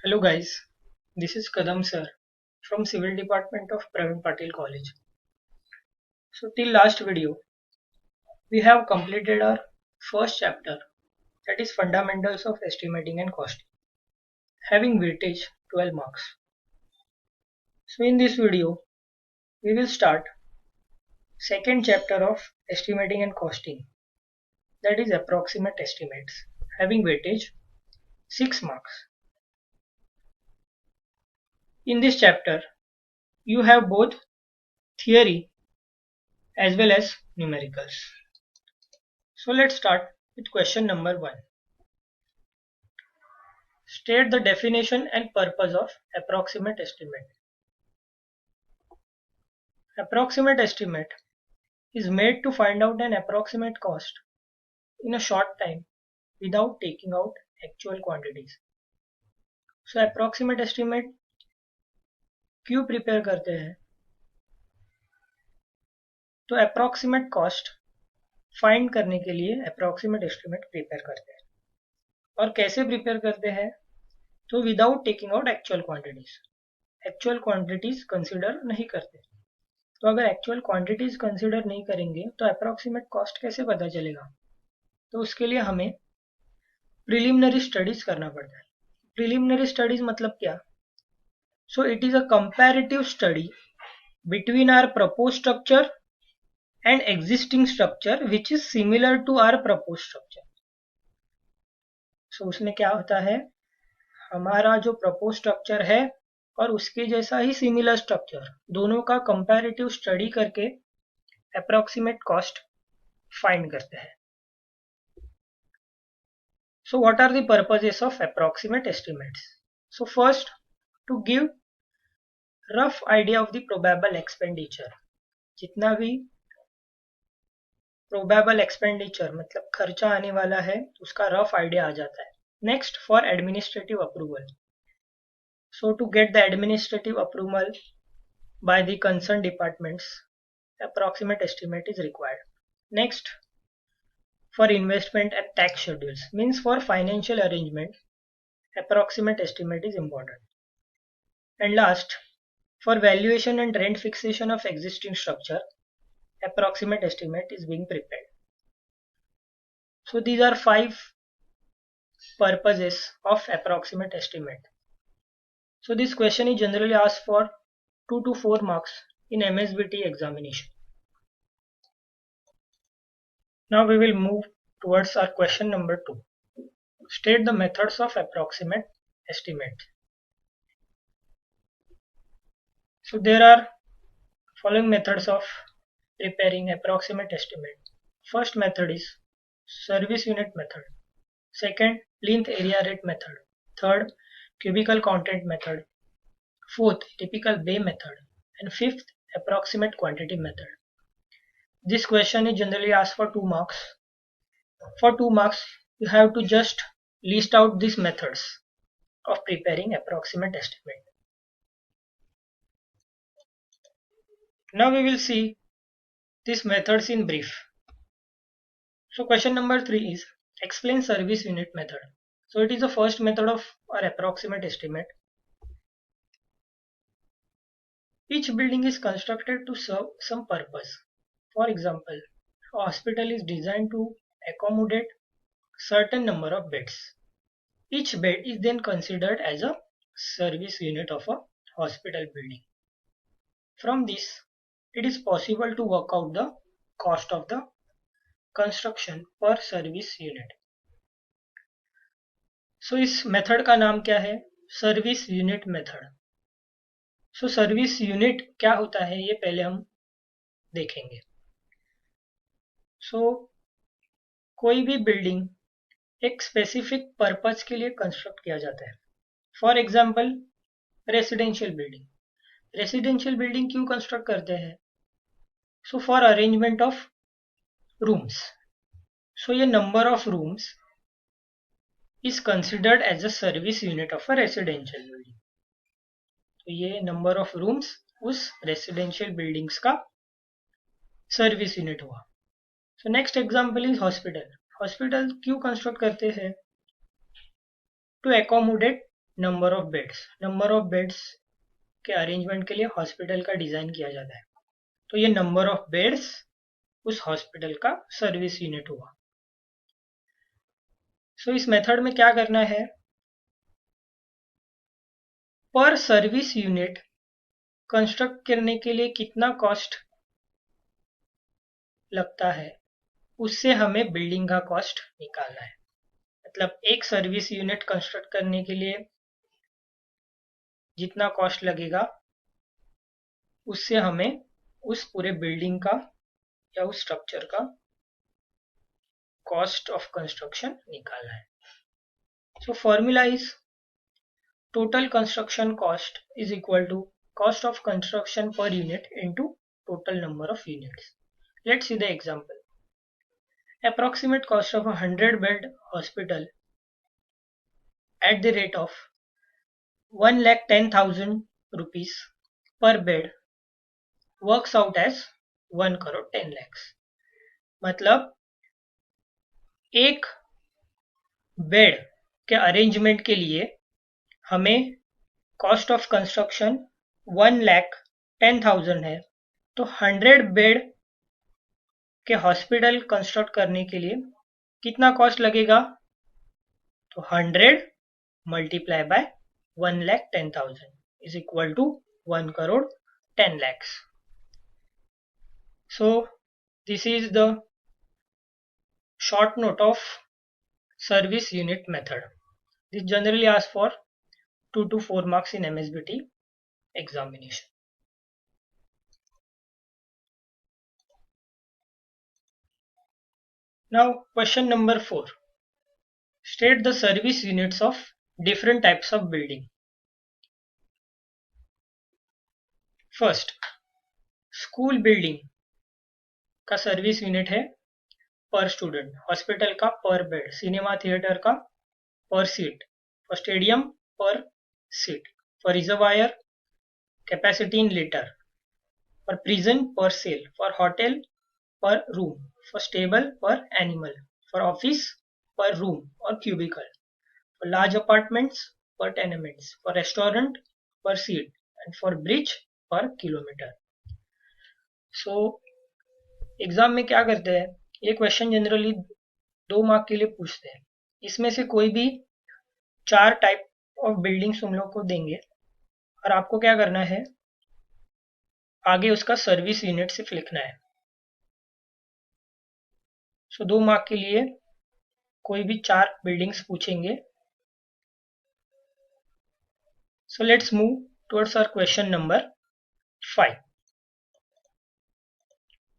Hello guys, this is Kadam sir from Civil Department of Pravin Patil College. So till last video, we have completed our first chapter, that is Fundamentals of Estimating and Costing, having weightage 12 marks. So in this video, we will start second chapter of Estimating and Costing, that is Approximate Estimates, having weightage 6 marks. In this chapter, you have both theory as well as numericals. So let's start with question number 1. State the definition and purpose of approximate estimate. Approximate estimate is made to find out an approximate cost in a short time without taking out actual quantities. So approximate estimate क्यों prepare करते हैं? तो approximate cost find करने के लिए approximate estimate prepare करते हैं. और कैसे प्रिपेयर करते हैं? तो without taking out actual quantities. Actual quantities consider नहीं करते. तो अगर एक्चुअल क्वांटिटीज कंसिडर नहीं करेंगे तो अप्रोक्सीमेट कॉस्ट कैसे पता चलेगा? तो उसके लिए हमें प्रिलिमिनरी स्टडीज करना पड़ता है. प्रिलिमिनरी स्टडीज मतलब क्या? So it is a comparative study between our propose structure and existing structure which is similar to our propose structure. So उसमें क्या होता है, हमारा जो प्रपोज स्ट्रक्चर है और उसके जैसा ही सिमिलर स्ट्रक्चर, दोनों का कंपैरेटिव स्टडी करके अप्रोक्सीमेट कॉस्ट फाइंड करते हैं. So what are the purposes of approximate estimates? So first, to give rough idea of the probable expenditure. जितना भी probable expenditure मतलब खर्चा आने वाला है उसका rough idea आ जाता है. Next, for administrative approval. So to get the administrative approval by the concerned departments, approximate estimate is required. Next, for investment and tax schedules, means for financial arrangement, approximate estimate is important. And last, for valuation and rent fixation of existing structure, approximate estimate is being prepared. So these are 5 purposes of approximate estimate. So this question is generally asked for 2 to 4 marks in MSBT examination. Now we will move towards our question number 2. State the methods of approximate estimate. So there are following methods of preparing approximate estimate. First method is service unit method. Second, plinth area rate method. Third, cubicle content method. Fourth, typical bay method. And fifth, approximate quantity method. This question is generally asked for 2 marks. For 2 marks, you have to just list out these methods of preparing approximate estimate. Now we will see these methods in brief. So question number 3 is explain service unit method. So it is the first method of our approximate estimate. Each building is constructed to serve some purpose. For example, a hospital is designed to accommodate certain number of beds. Each bed is then considered as a service unit of a hospital building. From this, it is possible to work out the cost of the construction per service unit. So इस method का नाम क्या है? Service unit method. So service unit क्या होता है ये पहले हम देखेंगे. सो कोई भी बिल्डिंग एक स्पेसिफिक पर्पज के लिए कंस्ट्रक्ट किया जाता है. For example residential building. Residential building क्यों कंस्ट्रक्ट करते हैं? So for arrangement of rooms. So ये number of rooms is considered as a service unit of a residential building. तो ये नंबर ऑफ रूम्स उस रेसिडेंशियल बिल्डिंग्स का service unit हुआ. So next example is hospital. Hospital क्यों construct करते हैं? To accommodate number of beds, number of beds के arrangement के लिए हॉस्पिटल का डिजाइन किया जाता है, तो ये नंबर ऑफ बेड्स उस हॉस्पिटल का सर्विस यूनिट हुआ। सो इस मेथड में क्या करना है, पर सर्विस यूनिट कंस्ट्रक्ट करने के लिए कितना कॉस्ट लगता है उससे हमें बिल्डिंग का कॉस्ट निकालना है। मतलब एक सर्विस यूनिट कंस्ट्रक्ट करने के लिए जितना कॉस्ट लगेगा उससे हमें उस पूरे बिल्डिंग का या उस स्ट्रक्चर का कॉस्ट ऑफ कंस्ट्रक्शन निकालना है। So formula is total construction cost is equal to cost of construction per unit into total number of units. Let's see the example. Approximate cost of a 100-bed hospital at the rate of 1,10,000 rupees per bed works out as 1 crore 10 lakhs. मतलब एक bed के arrangement के लिए हमें cost of construction 1,10,000 है, तो 100 bed के hospital construct करने के लिए कितना कॉस्ट लगेगा, तो 100 multiply by 1,10,000 is equal to 1 crore 10 lakhs. So this is the short note of service unit method. This generally asks for 2 to 4 marks in MSBT examination. Now question number 4. State the service units of different types of building. First, school building का service unit है पर student, hospital का पर bed, cinema theatre का पर seat, for stadium पर seat, for reservoir capacity in litre, for prison पर cell, for hotel पर रूम, फॉर स्टेबल पर एनिमल, फॉर ऑफिस पर रूम और क्यूबिकल, फॉर लार्ज अपार्टमेंट्स पर टेनेमेंट्स, फॉर रेस्टोरेंट पर सीट एंड फॉर ब्रिज पर kilometre. So exam में क्या करते हैं, ये क्वेश्चन जनरली 2 मार्क के लिए पूछते हैं. इसमें से कोई भी 4 टाइप ऑफ बिल्डिंग्स तुम लोग को देंगे और आपको क्या करना है, आगे उसका सर्विस यूनिट सिर्फ लिखना है. सो 2 मार्क के लिए कोई भी 4 बिल्डिंग्स पूछेंगे. So let's move towards our question number 5.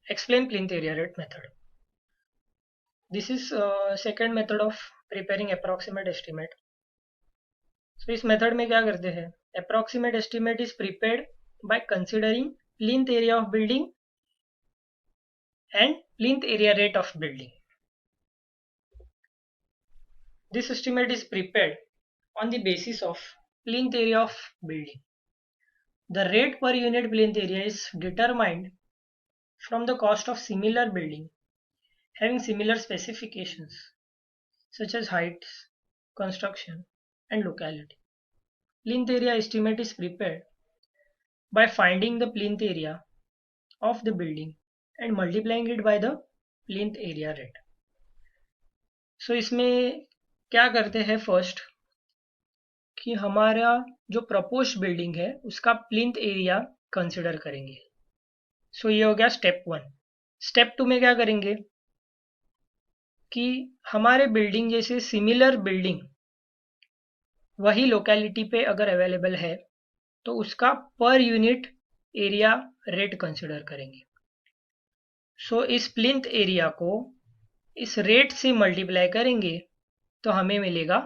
Explain plinth area rate method. This is second method of preparing approximate estimate. So इस मेथड में क्या करते हैं, approximate estimate is prepared by considering plinth area of building and plinth area rate of building. This estimate is prepared on the basis of plinth area of building. The rate per unit plinth area is determined from the cost of similar building having similar specifications such as heights, construction and locality. Plinth area estimate is prepared by finding the plinth area of the building and multiplying it by the plinth area rate. So इसमें क्या करते हैं, first कि हमारा जो proposed building है उसका plinth area consider करेंगे. सो ये हो गया स्टेप 1. स्टेप 2 में क्या करेंगे कि हमारे बिल्डिंग जैसे सिमिलर बिल्डिंग वही लोकेलिटी पे अगर अवेलेबल है तो उसका per unit area rate consider करेंगे. सो इस प्लिंथ एरिया को इस रेट से मल्टीप्लाई करेंगे तो हमें मिलेगा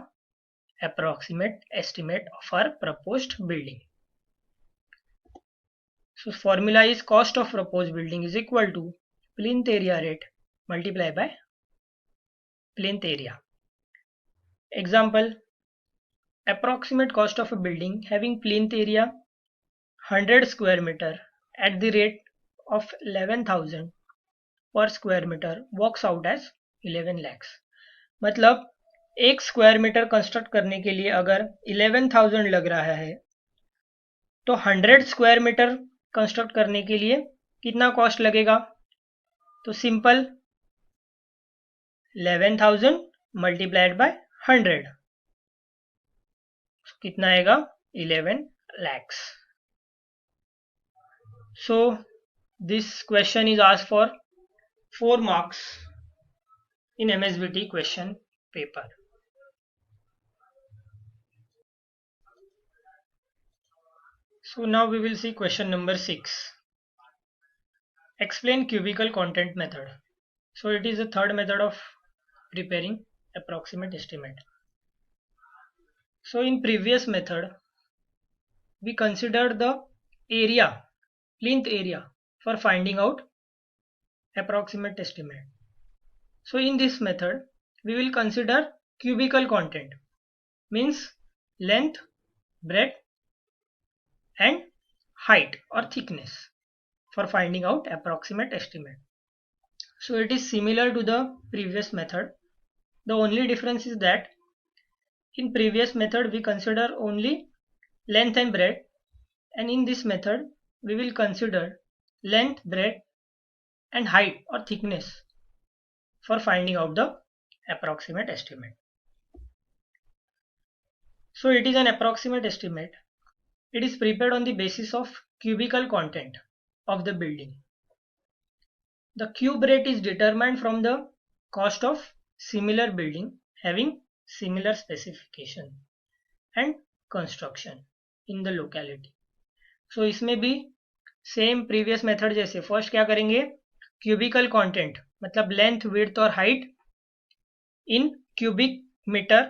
approximate estimate of our proposed building. So formula is cost of proposed building is equal to plinth area rate multiplied by plinth area. Example, approximate cost of a building having plinth area 100 square meter at the rate of 11,000 per square meter works out as 11 lakhs. मतलब 1 square metre construct करने के लिए अगर 11,000 लग रहा है तो 100 square metre construct करने के लिए कितना कॉस्ट लगेगा? तो सिंपल 11,000 मल्टीप्लाइड बाय 100 कितना आएगा? 11 lakhs. So this question is asked for 4 marks in MSBT question paper. So now we will see question number 6. Explain cubical content method. So it is the third method of preparing approximate estimate. So in previous method we considered the area, plinth area for finding out approximate estimate. So in this method we will consider cubical content, means length, breadth and height or thickness for finding out approximate estimate. So it is similar to the previous method. The only difference is that in previous method we consider only length and breadth, and in this method we will consider length, breadth and height or thickness for finding out the approximate estimate. So it is an approximate estimate. It is prepared on the basis of cubical content of the building. The cube rate is determined from the cost of similar building having similar specification and construction in the locality. So इसमें भी same previous method जैसे first क्या करेंगे, cubical content मतलब length, width और height in cubic metre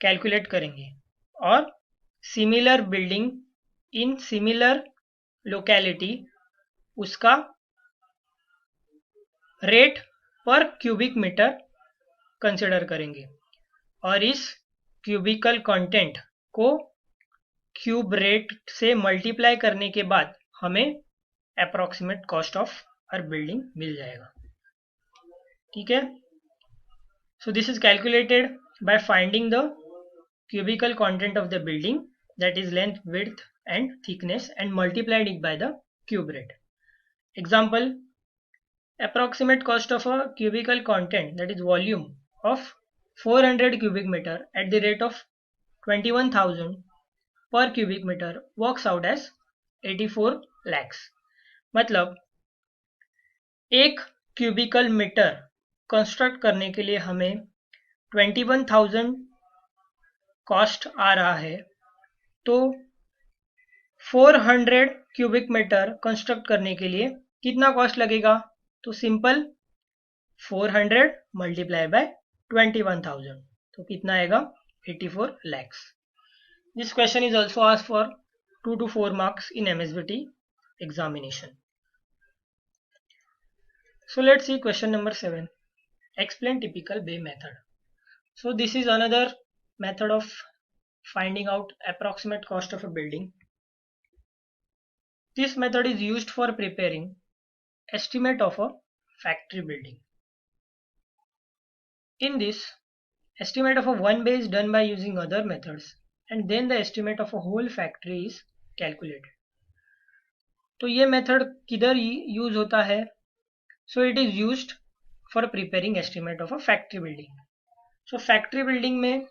calculate करेंगे और similar building in similar locality उसका rate per cubic metre consider करेंगे और इस क्यूबिकल कंटेंट को क्यूब रेट से मल्टीप्लाई करने के बाद हमें अप्रोक्सीमेट कॉस्ट ऑफ हर बिल्डिंग मिल जाएगा. ठीक है. So this is calculated by finding the cubical content of the building, that is length, width and thickness, and multiplied it by the cube rate. Example, approximate cost of a cubical content, that is volume of 400 cubic meter at the rate of 21,000 per cubic meter works out as 84 lakhs. मतलब एक cubicle metre construct करने के लिए हमें 21,000 cost आ रहा है, तो 400 cubic metre construct करने के लिए कितना कॉस्ट लगेगा? तो सिंपल 400 मल्टीप्लाई बाय 21,000 तो कितना आएगा? 84 lakhs. This question is also asked for 2 to 4 marks in MSBT examination. So let's see question number 7. Explain typical Bay method. So this is another method of finding out approximate cost of a building. This method is used for preparing estimate of a factory building. In this, estimate of a one bay is done by using other methods, and then the estimate of a whole factory is calculated. तो ये method किधर use होता है? So it is used for preparing estimate of a factory building. So factory building में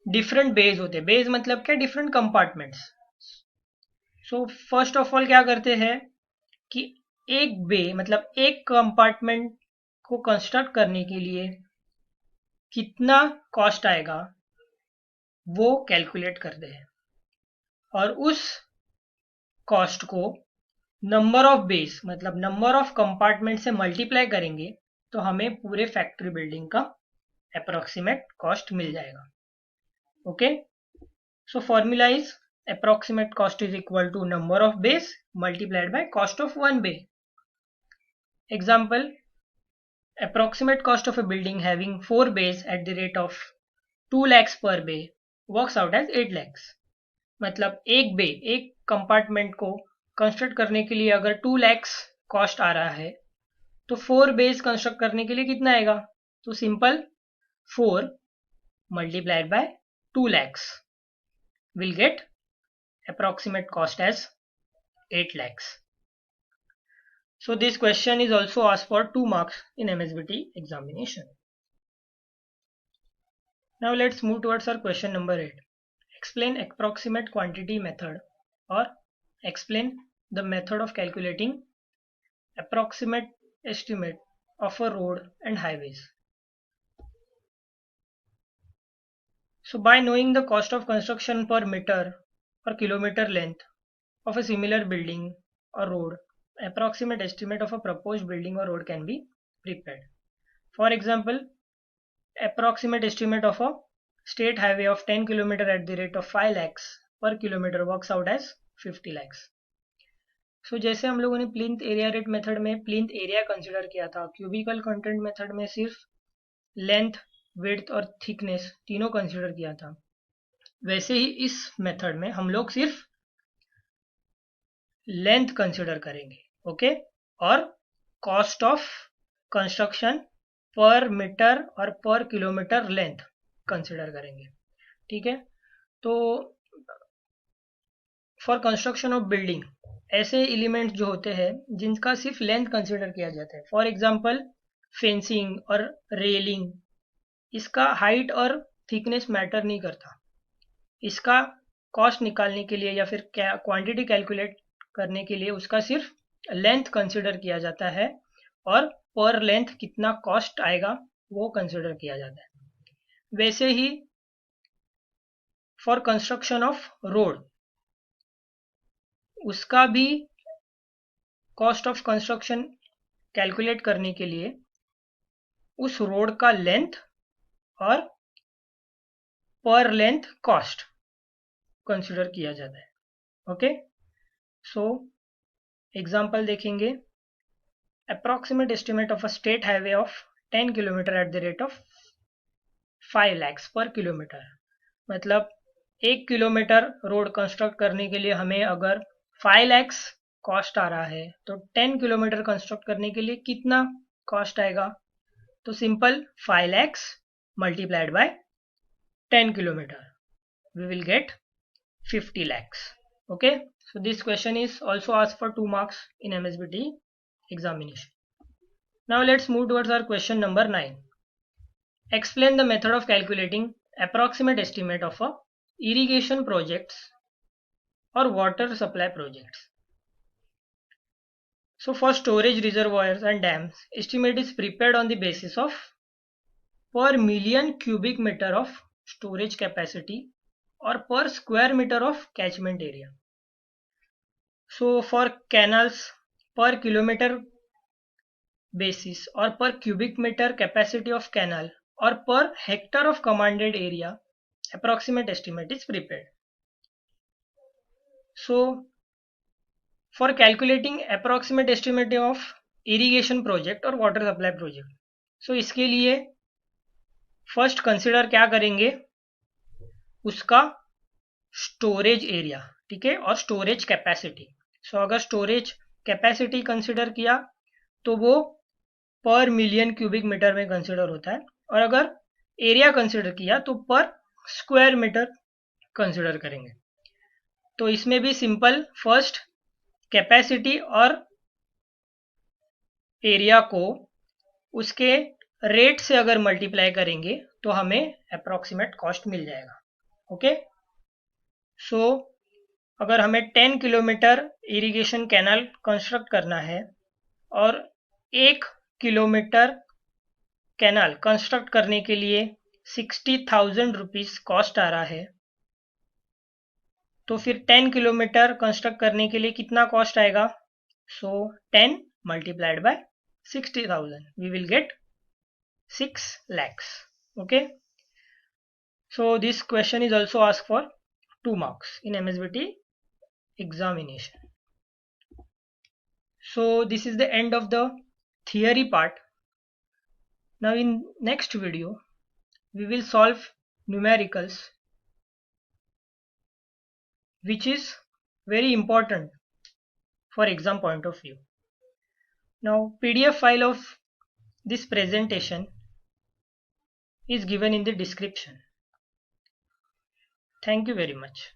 different beige होते हैं. Beige मतलब क्या? Different compartments. So first of all क्या करते हैं कि एक बे मतलब एक कंपार्टमेंट को कंस्ट्रक्ट करने के लिए कितना कॉस्ट आएगा वो कैलकुलेट करते हैं और उस कॉस्ट को नंबर ऑफ बेस मतलब नंबर ऑफ कंपार्टमेंट से मल्टीप्लाई करेंगे तो हमें पूरे फैक्ट्री बिल्डिंग का अप्रोक्सीमेट कॉस्ट मिल जाएगा. Okay, so formula is approximate cost is equal to number of bays multiplied by cost of one bay. Example, approximate cost of a building having 4 bays at the rate of 2 lakhs per bay works out as 8 lakhs. मतलब एक बे एक compartment को construct करने के लिए अगर 2 lakhs cost आ रहा है तो 4 बेस कंस्ट्रक्ट करने के लिए कितना आएगा? तो simple 4 multiplied by 2 lakhs will get approximate cost as 8 lakhs. So this question is also asked for 2 marks in MSBT examination. Now let's move towards our question number 8. Explain approximate quantity method, or explain the method of calculating approximate estimate of a road and highways. So by knowing the cost of construction per meter or kilometer length of a similar building or road, approximate estimate of a proposed building or road can be prepared. For example, approximate estimate of a state highway of 10 km at the rate of 5 lakhs per kilometer works out as 50 lakhs. So जैसे हम लोगों ने plinth area rate method में plinth area consider किया था, cubicle content method में सिर्फ length, width और थिकनेस तीनों कंसिडर किया था, वैसे ही इस मेथड में हम लोग सिर्फ लेंथ कंसिडर करेंगे, ओके, और कॉस्ट ऑफ कंस्ट्रक्शन पर मीटर और पर किलोमीटर लेंथ कंसिडर करेंगे, ठीक है। तो फॉर कंस्ट्रक्शन ऑफ बिल्डिंग ऐसे एलिमेंट्स जो होते हैं जिनका सिर्फ लेंथ कंसिडर किया जाता है, फॉर एग्जांपल फेंसिंग और रेलिंग, इसका हाइट और थिकनेस मैटर नहीं करता, इसका कॉस्ट निकालने के लिए या फिर क्वांटिटी कैलकुलेट करने के लिए उसका सिर्फ लेंथ कंसिडर किया जाता है और पर लेंथ कितना कॉस्ट आएगा वो कंसिडर किया जाता है। वैसे ही फॉर कंस्ट्रक्शन ऑफ रोड, उसका भी कॉस्ट ऑफ कंस्ट्रक्शन कैलकुलेट करने के लिए उस रोड का लेंथ और पर लेंथ कॉस्ट कंसिडर किया जाता है, ओके। सो एग्जांपल देखेंगे, approximate estimate of a state highway of 10 kilometre at the rate of 5 lakhs पर किलोमीटर, मतलब 1 किलोमीटर रोड कंस्ट्रक्ट करने के लिए हमें अगर 5 lakhs कॉस्ट आ रहा है तो 10 किलोमीटर कंस्ट्रक्ट करने के लिए कितना कॉस्ट आएगा, तो simple 5 lakhs multiplied by 10 kilometer, we will get 50 lakhs. Okay, so this question is also asked for 2 marks in MSBT examination. Now let's move towards our question number 9. Explain the method of calculating approximate estimate of a irrigation projects or water supply projects. So for storage reservoirs and dams, estimate is prepared on the basis of per million cubic meter of storage capacity or per square meter of catchment area. So for canals, per kilometer basis or per cubic meter capacity of canal or per hectare of commanded area, approximate estimate is prepared. So for calculating approximate estimate of irrigation project or water supply project, so इसके लिए first consider क्या करेंगे, उसका storage area, ठीक है, और storage capacity. सो अगर storage capacity consider किया तो वो पर मिलियन क्यूबिक मीटर में कंसिडर होता है, और अगर एरिया कंसिडर किया तो पर स्क्वायर मीटर कंसिडर करेंगे। तो इसमें भी सिंपल फर्स्ट कैपेसिटी और एरिया को उसके रेट से अगर मल्टीप्लाई करेंगे तो हमें अप्रोक्सीमेट कॉस्ट मिल जाएगा, ओके। सो अगर हमें 10 किलोमीटर इरिगेशन कैनाल कंस्ट्रक्ट करना है और 1 किलोमीटर कैनाल कंस्ट्रक्ट करने के लिए 60,000 रुपीज कॉस्ट आ रहा है, तो फिर 10 किलोमीटर कंस्ट्रक्ट करने के लिए कितना कॉस्ट आएगा, सो 10 multiplied by 60,000, we will get 6 lakhs. Okay, so this question is also asked for 2 marks in MSBT examination. So this is the end of the theory part. Now in next video we will solve numericals, which is very important for exam point of view. Now PDF file of this presentation is given in the description. Thank you very much.